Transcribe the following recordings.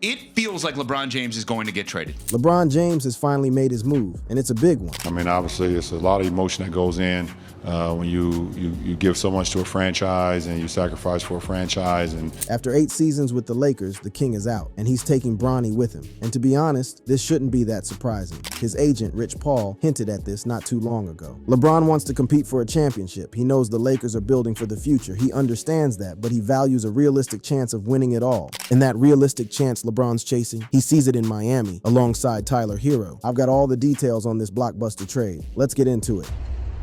it feels like LeBron James is going to get traded. LeBron James has finally made his move, and it's a big one. I mean, obviously, it's a lot of emotion that goes in when you give so much to a franchise and you sacrifice for a franchise. And after 8 seasons with the Lakers, the king is out, and he's taking Bronny with him. And to be honest, this shouldn't be that surprising. His agent, Rich Paul, hinted at this not too long ago. LeBron wants to compete for a championship. He knows the Lakers are building for the future. He understands that, but he values a realistic chance of winning it all. And that realistic chance LeBron's chasing, he sees it in Miami, alongside Tyler Herro. I've got all the details on this blockbuster trade. Let's get into it.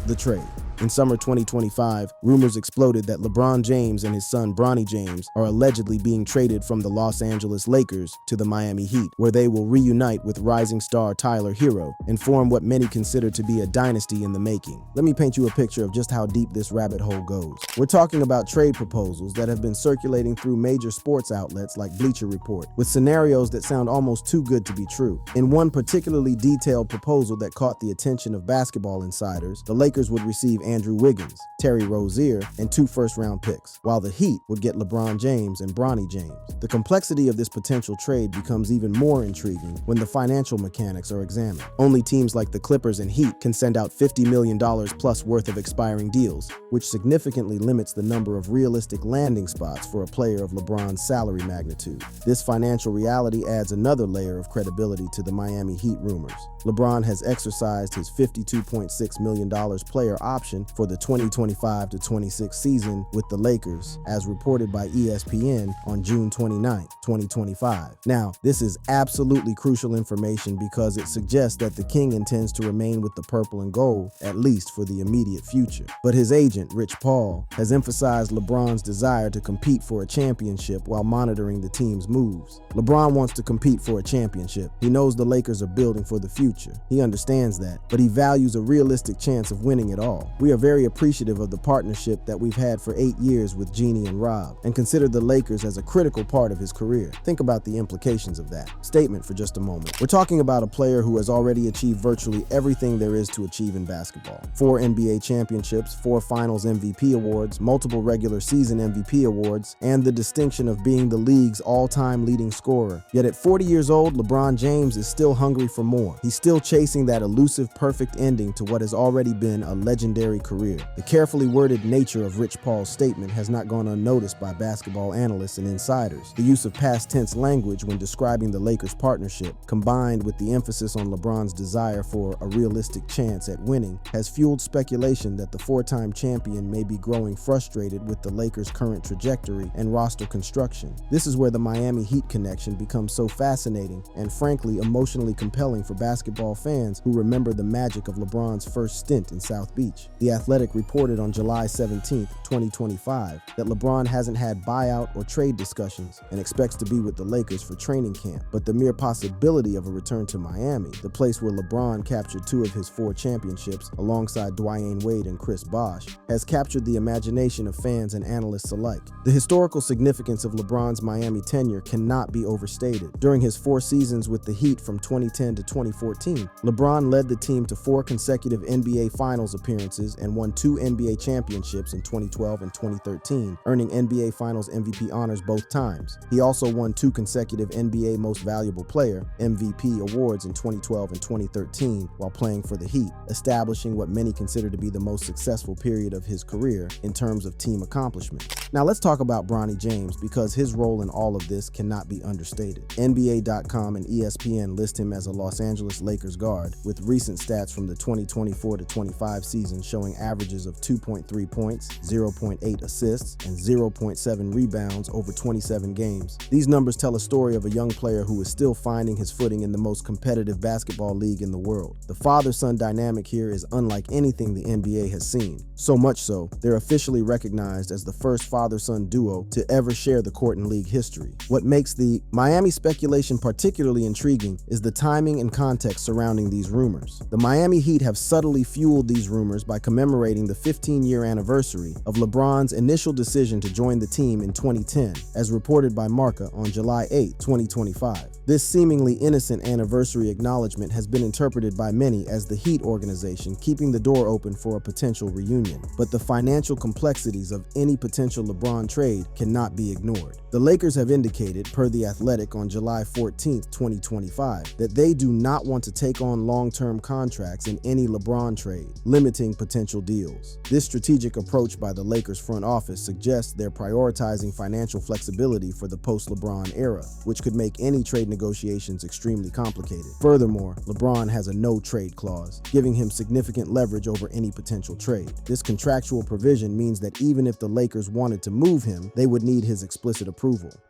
The trade. In summer 2025, rumors exploded that LeBron James and his son Bronny James are allegedly being traded from the Los Angeles Lakers to the Miami Heat, where they will reunite with rising star Tyler Herro and form what many consider to be a dynasty in the making. Let me paint you a picture of just how deep this rabbit hole goes. We're talking about trade proposals that have been circulating through major sports outlets like Bleacher Report, with scenarios that sound almost too good to be true. In one particularly detailed proposal that caught the attention of basketball insiders, the Lakers would receive Andrew Wiggins, Terry Rozier, and 2 first-round picks, while the Heat would get LeBron James and Bronny James. The complexity of this potential trade becomes even more intriguing when the financial mechanics are examined. Only teams like the Clippers and Heat can send out $50 million plus worth of expiring deals, which significantly limits the number of realistic landing spots for a player of LeBron's salary magnitude. This financial reality adds another layer of credibility to the Miami Heat rumors. LeBron has exercised his $52.6 million player option for the 2025-26 season with the Lakers, as reported by ESPN on June 29, 2025. Now, this is absolutely crucial information because it suggests that the King intends to remain with the purple and gold, at least for the immediate future. But his agent, Rich Paul, has emphasized LeBron's desire to compete for a championship while monitoring the team's moves. LeBron wants to compete for a championship. He knows the Lakers are building for the future. He understands that, but he values a realistic chance of winning it all. We are very appreciative of the partnership that we've had for 8 years with Jeannie and Rob, and consider the Lakers as a critical part of his career. Think about the implications of that statement for just a moment. We're talking about a player who has already achieved virtually everything there is to achieve in basketball. 4 NBA championships, 4 finals MVP awards, multiple regular season MVP awards, and the distinction of being the league's all-time leading scorer. Yet at 40 years old, LeBron James is still hungry for more. He's still chasing that elusive perfect ending to what has already been a legendary career. The carefully worded nature of Rich Paul's statement has not gone unnoticed by basketball analysts and insiders. The use of past tense language when describing the Lakers' partnership, combined with the emphasis on LeBron's desire for a realistic chance at winning, has fueled speculation that the 4-time champion may be growing frustrated with the Lakers' current trajectory and roster construction. This is where the Miami Heat connection becomes so fascinating and frankly emotionally compelling for basketball fans who remember the magic of LeBron's first stint in South Beach. The Athletic reported on July 17, 2025, that LeBron hasn't had buyout or trade discussions and expects to be with the Lakers for training camp. But the mere possibility of a return to Miami, the place where LeBron captured 2 of his 4 championships alongside Dwyane Wade and Chris Bosh, has captured the imagination of fans and analysts alike. The historical significance of LeBron's Miami tenure cannot be overstated. During his 4 seasons with the Heat from 2010 to 2014, LeBron led the team to 4 consecutive NBA Finals appearances and won 2 NBA championships in 2012 and 2013, earning NBA Finals MVP honors both times. He also won 2 consecutive NBA Most Valuable Player (MVP) awards in 2012 and 2013 while playing for the Heat, establishing what many consider to be the most successful period of his career in terms of team accomplishments. Now let's talk about Bronny James because his role in all of this cannot be understated. NBA.com and ESPN list him as a Los Angeles Lakers guard, with recent stats from the 2024-25 season showing averages of 2.3 points, 0.8 assists, and 0.7 rebounds over 27 games. These numbers tell a story of a young player who is still finding his footing in the most competitive basketball league in the world. The father-son dynamic here is unlike anything the NBA has seen. So much so, they're officially recognized as the first father-son duo to ever share the court in league history. What makes the Miami speculation particularly intriguing is the timing and context surrounding these rumors. The Miami Heat have subtly fueled these rumors by commemorating the 15-year anniversary of LeBron's initial decision to join the team in 2010, as reported by Marca on July 8, 2025. This seemingly innocent anniversary acknowledgement has been interpreted by many as the Heat organization keeping the door open for a potential reunion. But the financial complexities of any potential LeBron trade cannot be ignored. The Lakers have indicated, per The Athletic on July 14, 2025, that they do not want to take on long-term contracts in any LeBron trade, limiting potential deals. This strategic approach by the Lakers front office suggests they're prioritizing financial flexibility for the post-LeBron era, which could make any trade negotiations extremely complicated. Furthermore, LeBron has a no-trade clause, giving him significant leverage over any potential trade. This contractual provision means that even if the Lakers wanted to move him, they would need his explicit approval.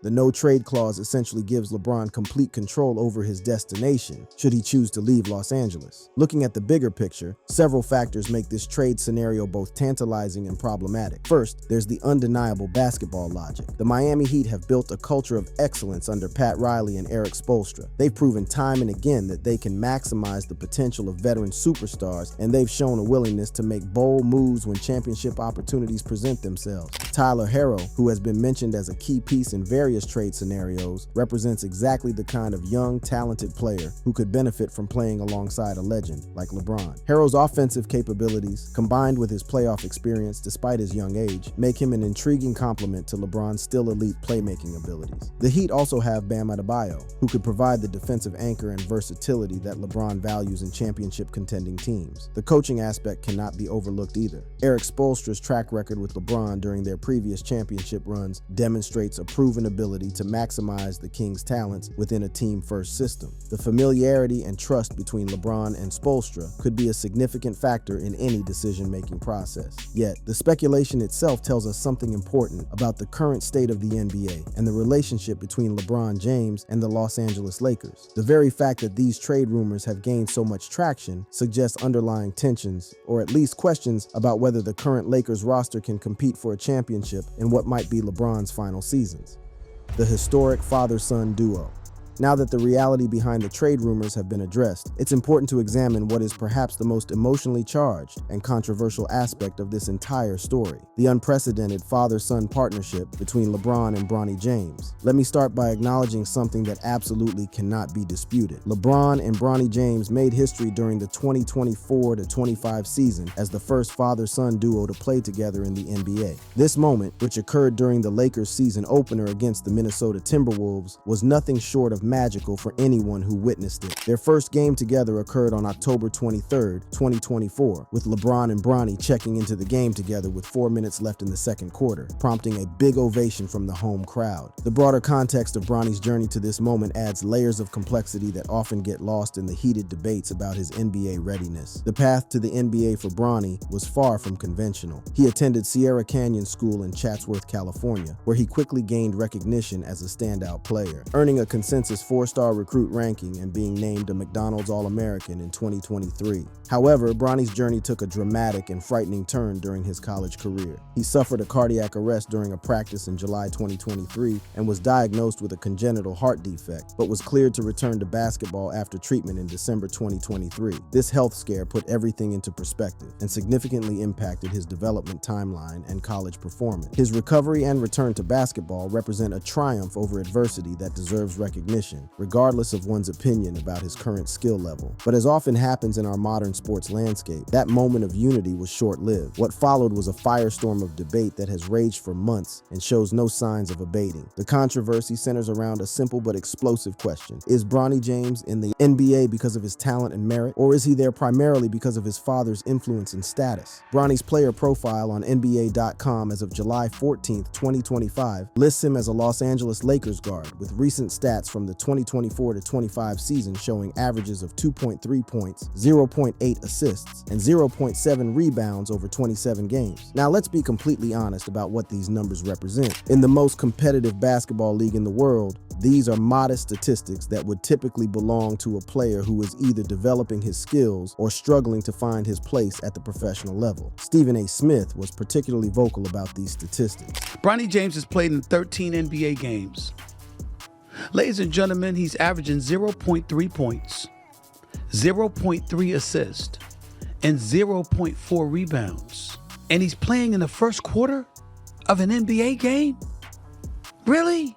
The no-trade clause essentially gives LeBron complete control over his destination, should he choose to leave Los Angeles. Looking at the bigger picture, several factors make this trade scenario both tantalizing and problematic. First, there's the undeniable basketball logic. The Miami Heat have built a culture of excellence under Pat Riley and Eric Spoelstra. They've proven time and again that they can maximize the potential of veteran superstars, and they've shown a willingness to make bold moves when championship opportunities present themselves. Tyler Herro, who has been mentioned as a key piece in various trade scenarios, represents exactly the kind of young, talented player who could benefit from playing alongside a legend like LeBron. Herro's offensive capabilities, combined with his playoff experience despite his young age, make him an intriguing complement to LeBron's still elite playmaking abilities. The Heat also have Bam Adebayo, who could provide the defensive anchor and versatility that LeBron values in championship contending teams. The coaching aspect cannot be overlooked either. Eric Spoelstra's track record with LeBron during their previous championship runs demonstrates a proven ability to maximize the Kings' talents within a team-first system. The familiarity and trust between LeBron and Spoelstra could be a significant factor in any decision-making process. Yet, the speculation itself tells us something important about the current state of the NBA and the relationship between LeBron James and the Los Angeles Lakers. The very fact that these trade rumors have gained so much traction suggests underlying tensions, or at least questions about whether the current Lakers roster can compete for a championship in what might be LeBron's final seasons. The historic father-son duo. Now that the reality behind the trade rumors have been addressed, it's important to examine what is perhaps the most emotionally charged and controversial aspect of this entire story: the unprecedented father-son partnership between LeBron and Bronny James. Let me start by acknowledging something that absolutely cannot be disputed. LeBron and Bronny James made history during the 2024-25 season as the first father-son duo to play together in the NBA. This moment, which occurred during the Lakers season opener against the Minnesota Timberwolves, was nothing short of magical for anyone who witnessed it. Their first game together occurred on October 23, 2024, with LeBron and Bronny checking into the game together with 4 minutes left in the second quarter, prompting a big ovation from the home crowd. The broader context of Bronny's journey to this moment adds layers of complexity that often get lost in the heated debates about his NBA readiness. The path to the NBA for Bronny was far from conventional. He attended Sierra Canyon School in Chatsworth, California, where he quickly gained recognition as a standout player, earning a consensus 4-star recruit ranking and being named a McDonald's All-American in 2023. However, Bronny's journey took a dramatic and frightening turn during his college career. He suffered a cardiac arrest during a practice in July 2023 and was diagnosed with a congenital heart defect, but was cleared to return to basketball after treatment in December 2023. This health scare put everything into perspective and significantly impacted his development timeline and college performance. His recovery and return to basketball represent a triumph over adversity that deserves recognition, regardless of one's opinion about his current skill level. But as often happens in our modern sports landscape, that moment of unity was short-lived. What followed was a firestorm of debate that has raged for months and shows no signs of abating. The controversy centers around a simple but explosive question: is Bronny James in the NBA because of his talent and merit, or is he there primarily because of his father's influence and status? Bronny's player profile on NBA.com as of July 14, 2025 lists him as a Los Angeles Lakers guard with recent stats from the 2024-25 season showing averages of 2.3 points, 0.8 assists, and 0.7 rebounds over 27 games. Now let's be completely honest about what these numbers represent. In the most competitive basketball league in the world, these are modest statistics that would typically belong to a player who is either developing his skills or struggling to find his place at the professional level. Stephen A. Smith was particularly vocal about these statistics. Bronny James has played in 13 NBA games. Ladies and gentlemen, he's averaging 0.3 points, 0.3 assists, and 0.4 rebounds. And he's playing in the first quarter of an NBA game? Really?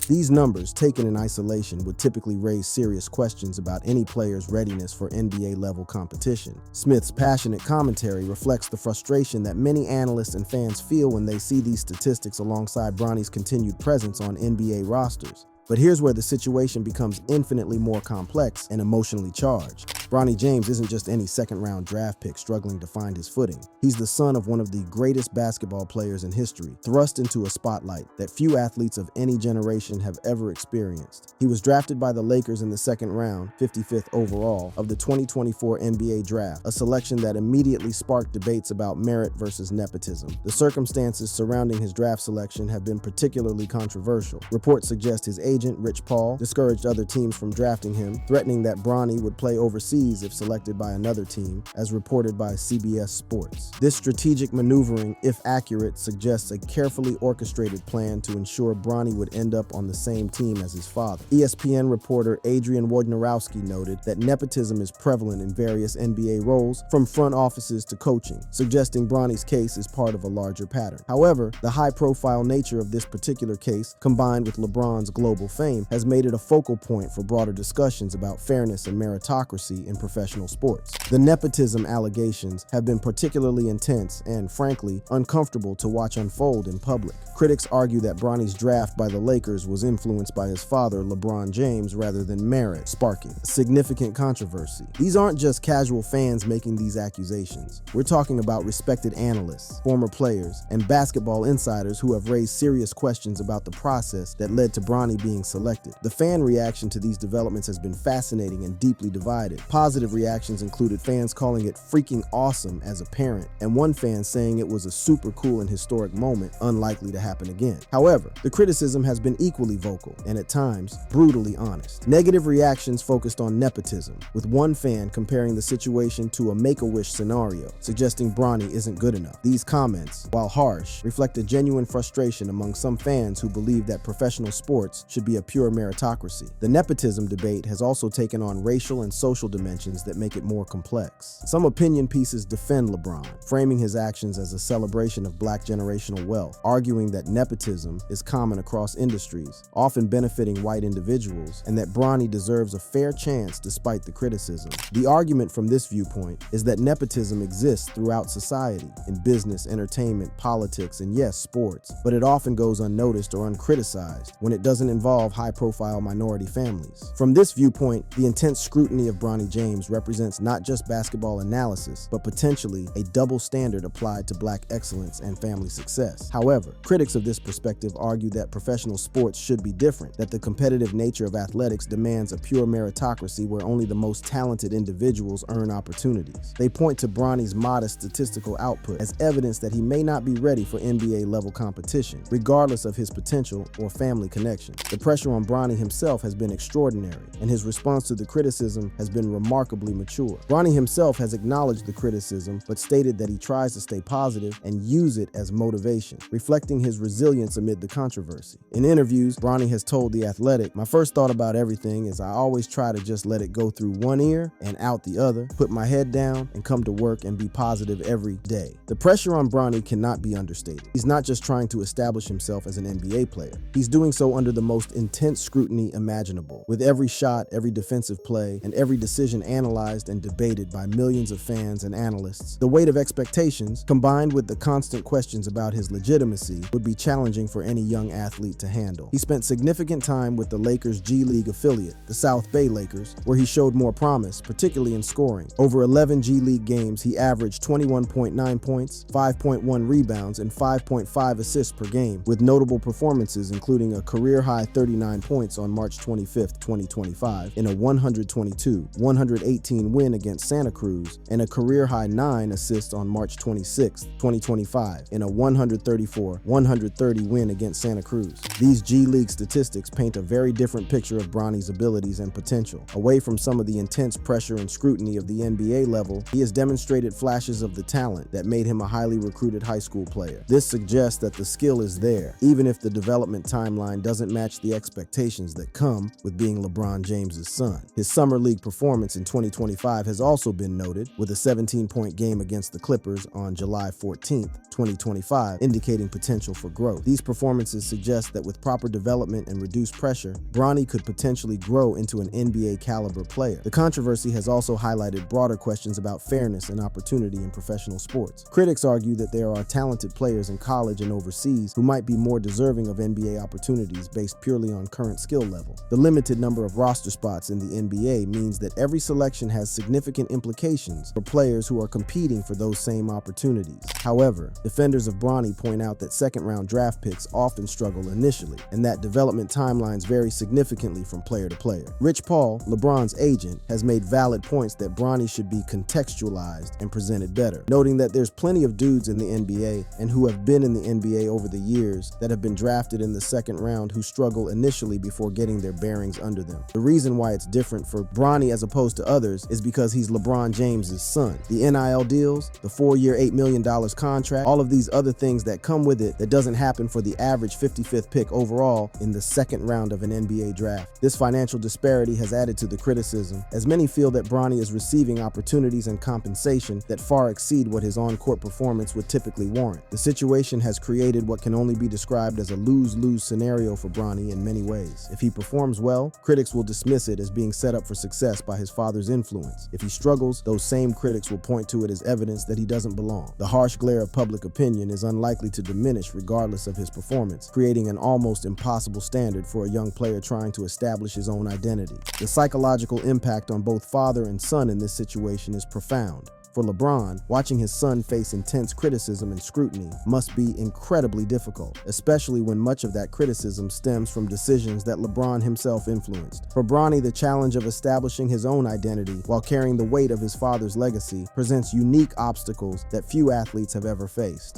These numbers, taken in isolation, would typically raise serious questions about any player's readiness for NBA-level competition. Smith's passionate commentary reflects the frustration that many analysts and fans feel when they see these statistics alongside Bronny's continued presence on NBA rosters. But here's where the situation becomes infinitely more complex and emotionally charged. Bronny James isn't just any second-round draft pick struggling to find his footing. He's the son of one of the greatest basketball players in history, thrust into a spotlight that few athletes of any generation have ever experienced. He was drafted by the Lakers in the second round, 55th overall, of the 2024 NBA Draft, a selection that immediately sparked debates about merit versus nepotism. The circumstances surrounding his draft selection have been particularly controversial. Reports suggest his agent, Rich Paul, discouraged other teams from drafting him, threatening that Bronny would play overseas if selected by another team, as reported by CBS Sports. This strategic maneuvering, if accurate, suggests a carefully orchestrated plan to ensure Bronny would end up on the same team as his father. ESPN reporter Adrian Wojnarowski noted that nepotism is prevalent in various NBA roles, from front offices to coaching, suggesting Bronny's case is part of a larger pattern. However, the high-profile nature of this particular case, combined with LeBron's global fame, has made it a focal point for broader discussions about fairness and meritocracy in professional sports. The nepotism allegations have been particularly intense and, frankly, uncomfortable to watch unfold in public. Critics argue that Bronny's draft by the Lakers was influenced by his father, LeBron James, rather than merit, sparking significant controversy. These aren't just casual fans making these accusations. We're talking about respected analysts, former players, and basketball insiders who have raised serious questions about the process that led to Bronny being selected. The fan reaction to these developments has been fascinating and deeply divided. Positive reactions included fans calling it freaking awesome as a parent, and one fan saying it was a super cool and historic moment, unlikely to happen again. However, the criticism has been equally vocal, and at times, brutally honest. Negative reactions focused on nepotism, with one fan comparing the situation to a Make-A-Wish scenario, suggesting Bronny isn't good enough. These comments, while harsh, reflect a genuine frustration among some fans who believe that professional sports should be a pure meritocracy. The nepotism debate has also taken on racial and social dimensions that make it more complex. Some opinion pieces defend LeBron, framing his actions as a celebration of black generational wealth, arguing that nepotism is common across industries, often benefiting white individuals, and that Bronny deserves a fair chance despite the criticism. The argument from this viewpoint is that nepotism exists throughout society, in business, entertainment, politics, and yes, sports, but it often goes unnoticed or uncriticized when it doesn't involve high-profile minority families. From this viewpoint, the intense scrutiny of Bronny James represents not just basketball analysis, but potentially a double standard applied to black excellence and family success. However, critics of this perspective argue that professional sports should be different, that the competitive nature of athletics demands a pure meritocracy where only the most talented individuals earn opportunities. They point to Bronny's modest statistical output as evidence that he may not be ready for NBA-level competition, regardless of his potential or family connections. The pressure on Bronny himself has been extraordinary, and his response to the criticism has been remarkably mature. Bronny himself has acknowledged the criticism, but stated that he tries to stay positive and use it as motivation, reflecting his resilience amid the controversy. In interviews, Bronny has told The Athletic, "My first thought about everything is I always try to just let it go through one ear and out the other, put my head down and come to work and be positive every day." The pressure on Bronny cannot be understated. He's not just trying to establish himself as an NBA player. He's doing so under the most intense scrutiny imaginable, with every shot, every defensive play, and every decision analyzed and debated by millions of fans and analysts. The weight of expectations, combined with the constant questions about his legitimacy, would be challenging for any young athlete to handle. He spent significant time with the Lakers' G League affiliate, the South Bay Lakers, where he showed more promise, particularly in scoring. Over 11 G League games, he averaged 21.9 points, 5.1 rebounds, and 5.5 assists per game, with notable performances including a career-high 39 points on March 25, 2025, in a 122-118 win against Santa Cruz, and a career-high 9 assists on March 26, 2025, in a 134-130 win against Santa Cruz. These G League statistics paint a very different picture of Bronny's abilities and potential. Away from some of the intense pressure and scrutiny of the NBA level, he has demonstrated flashes of the talent that made him a highly recruited high school player. This suggests that the skill is there, even if the development timeline doesn't match the the expectations that come with being LeBron James's son. His summer league performance in 2025 has also been noted, with a 17-point game against the Clippers on July 14th, 2025, indicating potential for growth. These performances suggest that with proper development and reduced pressure, Bronny could potentially grow into an NBA caliber player. The controversy has also highlighted broader questions about fairness and opportunity in professional sports. Critics argue that there are talented players in college and overseas who might be more deserving of NBA opportunities based purely on current skill level. The limited number of roster spots in the NBA means that every selection has significant implications for players who are competing for those same opportunities. However, defenders of Bronny point out that second-round draft picks often struggle initially, and that development timelines vary significantly from player to player. Rich Paul, LeBron's agent, has made valid points that Bronny should be contextualized and presented better, noting that there's plenty of dudes in the NBA and who have been in the NBA over the years that have been drafted in the second round who struggle initially before getting their bearings under them. The reason why it's different for Bronny as opposed to others is because he's LeBron James's son. The NIL deals, the 4-year $8 million contract, all of these other things that come with it that doesn't happen for the average 55th pick overall in the second round of an NBA draft. This financial disparity has added to the criticism, as many feel that Bronny is receiving opportunities and compensation that far exceed what his on-court performance would typically warrant. The situation has created what can only be described as a lose-lose scenario for Bronny in many ways. If he performs well, critics will dismiss it as being set up for success by his father's influence. If he struggles, those same critics will point to it as evidence that he doesn't belong. The harsh glare of public opinion is unlikely to diminish regardless of his performance, creating an almost impossible standard for a young player trying to establish his own identity. The psychological impact on both father and son in this situation is profound. For LeBron, watching his son face intense criticism and scrutiny must be incredibly difficult, especially when much of that criticism stems from decisions that LeBron himself influenced. For Bronny, the challenge of establishing his own identity while carrying the weight of his father's legacy presents unique obstacles that few athletes have ever faced.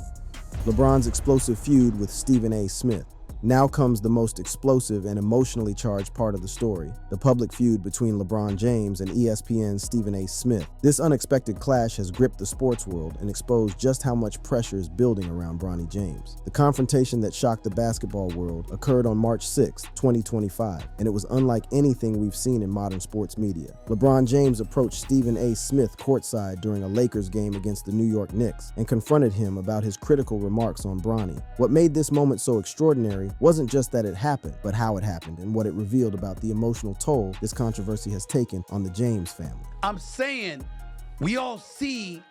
LeBron's explosive feud with Stephen A. Smith. Now comes the most explosive and emotionally charged part of the story, the public feud between LeBron James and ESPN's Stephen A. Smith. This unexpected clash has gripped the sports world and exposed just how much pressure is building around Bronny James. The confrontation that shocked the basketball world occurred on March 6, 2025, and it was unlike anything we've seen in modern sports media. LeBron James approached Stephen A. Smith courtside during a Lakers game against the New York Knicks and confronted him about his critical remarks on Bronny. What made this moment so extraordinary wasn't just that it happened, but how it happened and what it revealed about the emotional toll this controversy has taken on the James family. I'm saying we all see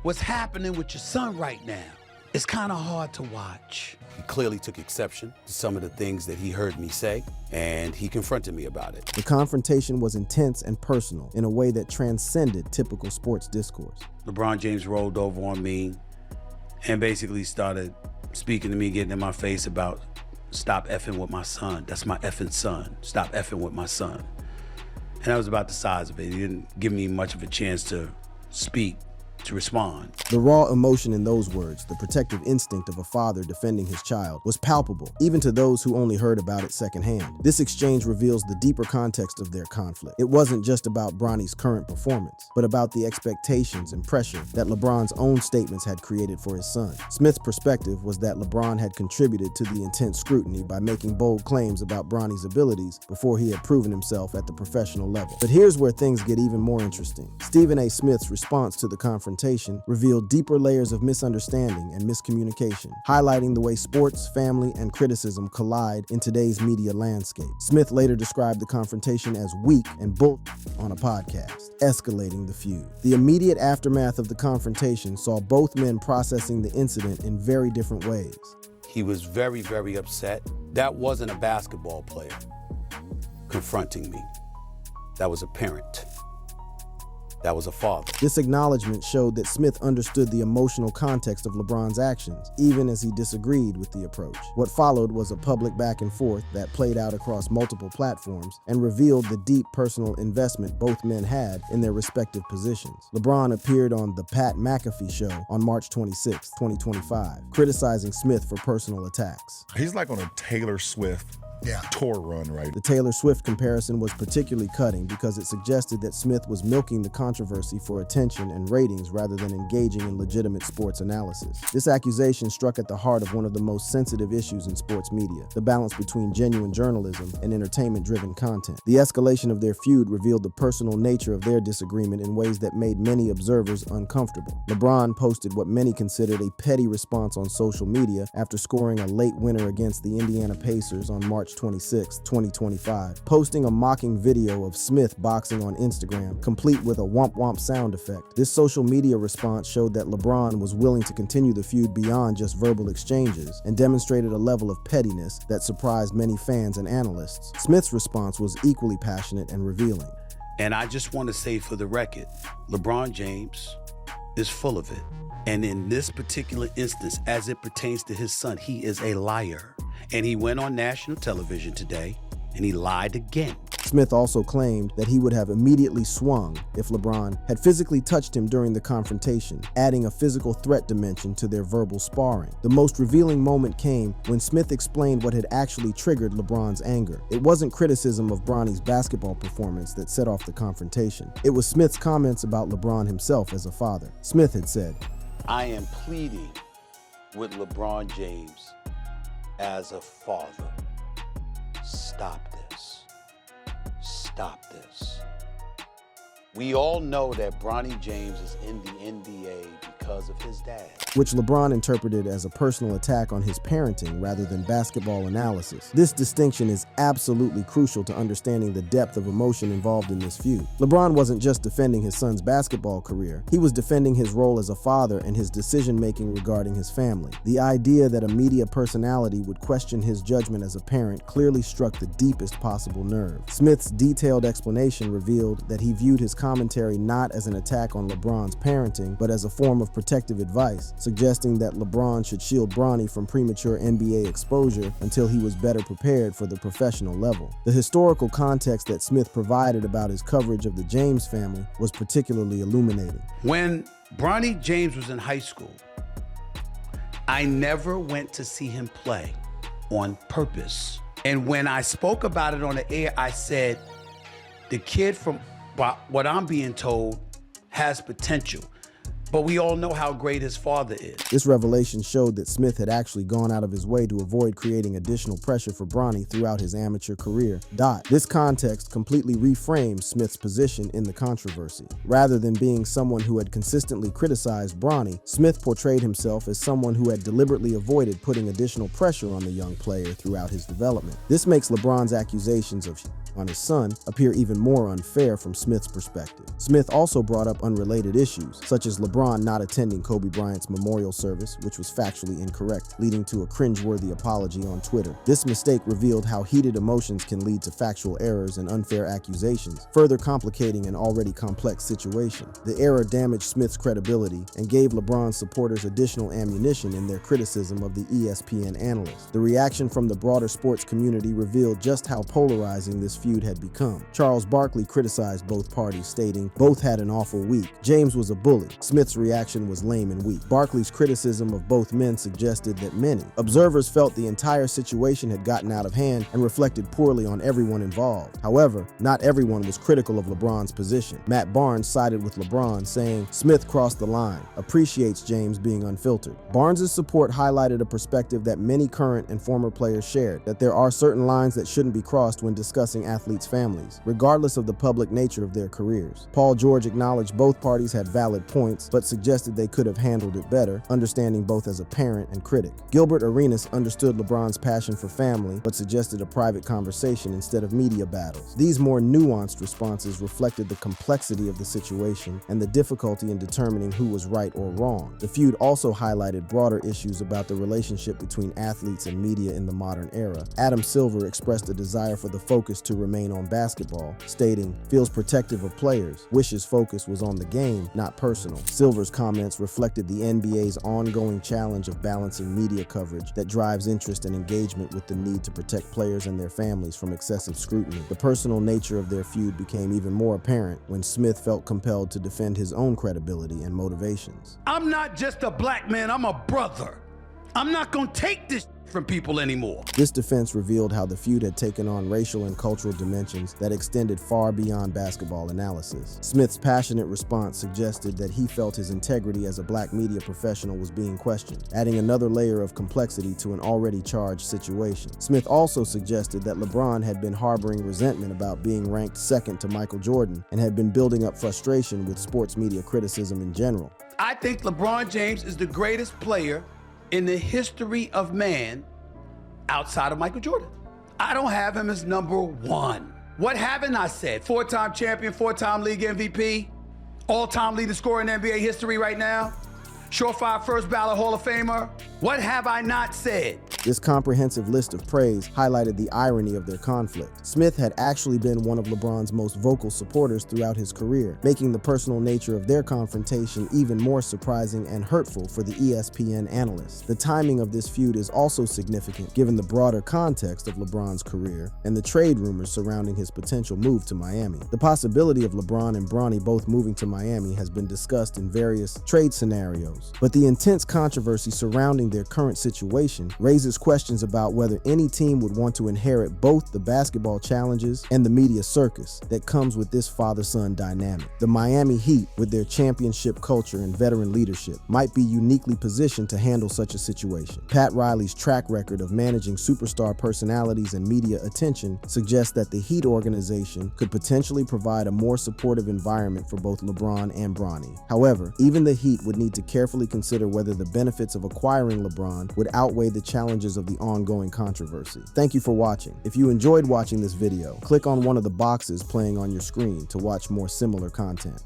what's happening with your son right now. It's kind of hard to watch. He clearly took exception to some of the things that he heard me say, and he confronted me about it. The confrontation was intense and personal in a way that transcended typical sports discourse. LeBron James rolled over on me and basically started speaking to me, getting in my face about stop effing with my son. That's my effing son. Stop effing with my son. And that was about the size of it. He didn't give me much of a chance to speak, to respond. The raw emotion in those words, the protective instinct of a father defending his child, was palpable, even to those who only heard about it secondhand. This exchange reveals the deeper context of their conflict. It wasn't just about Bronny's current performance, but about the expectations and pressure that LeBron's own statements had created for his son. Smith's perspective was that LeBron had contributed to the intense scrutiny by making bold claims about Bronny's abilities before he had proven himself at the professional level. But here's where things get even more interesting. Stephen A. Smith's response to the confrontation revealed deeper layers of misunderstanding and miscommunication, highlighting the way sports, family, and criticism collide in today's media landscape. Smith later described the confrontation as weak and bull on a podcast, escalating the feud. The immediate aftermath of the confrontation saw both men processing the incident in very different ways. He was very, very upset. That wasn't a basketball player confronting me. That was a parent. That was a father. This acknowledgement showed that Smith understood the emotional context of LeBron's actions, even as he disagreed with the approach. What followed was a public back and forth that played out across multiple platforms and revealed the deep personal investment both men had in their respective positions. LeBron appeared on The Pat McAfee Show on March 26, 2025, criticizing Smith for personal attacks. He's like on a Taylor Swift tour run, right? The Taylor Swift comparison was particularly cutting because it suggested that Smith was milking the controversy controversy for attention and ratings rather than engaging in legitimate sports analysis. This accusation struck at the heart of one of the most sensitive issues in sports media, the balance between genuine journalism and entertainment-driven content. The escalation of their feud revealed the personal nature of their disagreement in ways that made many observers uncomfortable. LeBron posted what many considered a petty response on social media after scoring a late winner against the Indiana Pacers on March 26, 2025, posting a mocking video of Smith boxing on Instagram, complete with a womp womp sound effect. This social media response showed that LeBron was willing to continue the feud beyond just verbal exchanges and demonstrated a level of pettiness that surprised many fans and analysts. Smith's response was equally passionate and revealing. And I just want to say for the record, LeBron James is full of it. And in this particular instance, as it pertains to his son, he is a liar. And he went on national television today and he lied again. Smith also claimed that he would have immediately swung if LeBron had physically touched him during the confrontation, adding a physical threat dimension to their verbal sparring. The most revealing moment came when Smith explained what had actually triggered LeBron's anger. It wasn't criticism of Bronny's basketball performance that set off the confrontation. It was Smith's comments about LeBron himself as a father. Smith had said, "I am pleading with LeBron James as a father. Stop this. Stop this. We all know that Bronny James is in the NBA because of his dad." Which LeBron interpreted as a personal attack on his parenting rather than basketball analysis. This distinction is absolutely crucial to understanding the depth of emotion involved in this feud. LeBron wasn't just defending his son's basketball career, he was defending his role as a father and his decision-making regarding his family. The idea that a media personality would question his judgment as a parent clearly struck the deepest possible nerve. Smith's detailed explanation revealed that he viewed his commentary not as an attack on LeBron's parenting, but as a form of protective advice, suggesting that LeBron should shield Bronny from premature NBA exposure until he was better prepared for the professional level. The historical context that Smith provided about his coverage of the James family was particularly illuminating. When Bronny James was in high school, I never went to see him play on purpose. And when I spoke about it on the air, I said, the kid, from what I'm being told, has potential. But we all know how great his father is. This revelation showed that Smith had actually gone out of his way to avoid creating additional pressure for Bronny throughout his amateur career. This context completely reframed Smith's position in the controversy. Rather than being someone who had consistently criticized Bronny, Smith portrayed himself as someone who had deliberately avoided putting additional pressure on the young player throughout his development. This makes LeBron's accusations of on his son appear even more unfair from Smith's perspective. Smith also brought up unrelated issues, such as LeBron not attending Kobe Bryant's memorial service, which was factually incorrect, leading to a cringeworthy apology on Twitter. This mistake revealed how heated emotions can lead to factual errors and unfair accusations, further complicating an already complex situation. The error damaged Smith's credibility and gave LeBron's supporters additional ammunition in their criticism of the ESPN analyst. The reaction from the broader sports community revealed just how polarizing this feud had become. Charles Barkley criticized both parties, stating, "Both had an awful week. James was a bully." Smith's reaction was lame and weak. Barkley's criticism of both men suggested that many observers felt the entire situation had gotten out of hand and reflected poorly on everyone involved. However, not everyone was critical of LeBron's position. Matt Barnes sided with LeBron, saying, "Smith crossed the line, appreciates James being unfiltered." Barnes' support highlighted a perspective that many current and former players shared, that there are certain lines that shouldn't be crossed when discussing athletes' families, regardless of the public nature of their careers. Paul George acknowledged both parties had valid points, but suggested they could have handled it better, understanding both as a parent and critic. Gilbert Arenas understood LeBron's passion for family, but suggested a private conversation instead of media battles. These more nuanced responses reflected the complexity of the situation and the difficulty in determining who was right or wrong. The feud also highlighted broader issues about the relationship between athletes and media in the modern era. Adam Silver expressed a desire for the focus to remain on basketball, stating, "Feels protective of players, wishes focus was on the game, not personal." Silver's comments reflected the NBA's ongoing challenge of balancing media coverage that drives interest and engagement with the need to protect players and their families from excessive scrutiny. The personal nature of their feud became even more apparent when Smith felt compelled to defend his own credibility and motivations. "I'm not just a black man, I'm a brother. I'm not gonna take this from people anymore. This defense revealed how the feud had taken on racial and cultural dimensions that extended far beyond basketball analysis. Smith's passionate response suggested that he felt his integrity as a black media professional was being questioned, adding another layer of complexity to an already charged situation. Smith also suggested that LeBron had been harboring resentment about being ranked second to Michael Jordan and had been building up frustration with sports media criticism in general. I think LeBron James is the greatest player in the history of man outside of Michael Jordan. I don't have him as number one. What haven't I said? Four-time champion, four-time league MVP, all-time leading scorer in NBA history right now, surefire first ballot Hall of Famer. What have I not said? This comprehensive list of praise highlighted the irony of their conflict. Smith had actually been one of LeBron's most vocal supporters throughout his career, making the personal nature of their confrontation even more surprising and hurtful for the ESPN analyst. The timing of this feud is also significant given the broader context of LeBron's career and the trade rumors surrounding his potential move to Miami. The possibility of LeBron and Bronny both moving to Miami has been discussed in various trade scenarios, but the intense controversy surrounding their current situation raises questions about whether any team would want to inherit both the basketball challenges and the media circus that comes with this father-son dynamic. The Miami Heat, with their championship culture and veteran leadership, might be uniquely positioned to handle such a situation. Pat Riley's track record of managing superstar personalities and media attention suggests that the Heat organization could potentially provide a more supportive environment for both LeBron and Bronny. However, even the Heat would need to carefully consider whether the benefits of acquiring LeBron would outweigh the challenges of the ongoing controversy. Thank you for watching. If you enjoyed watching this video, click on one of the boxes playing on your screen to watch more similar content.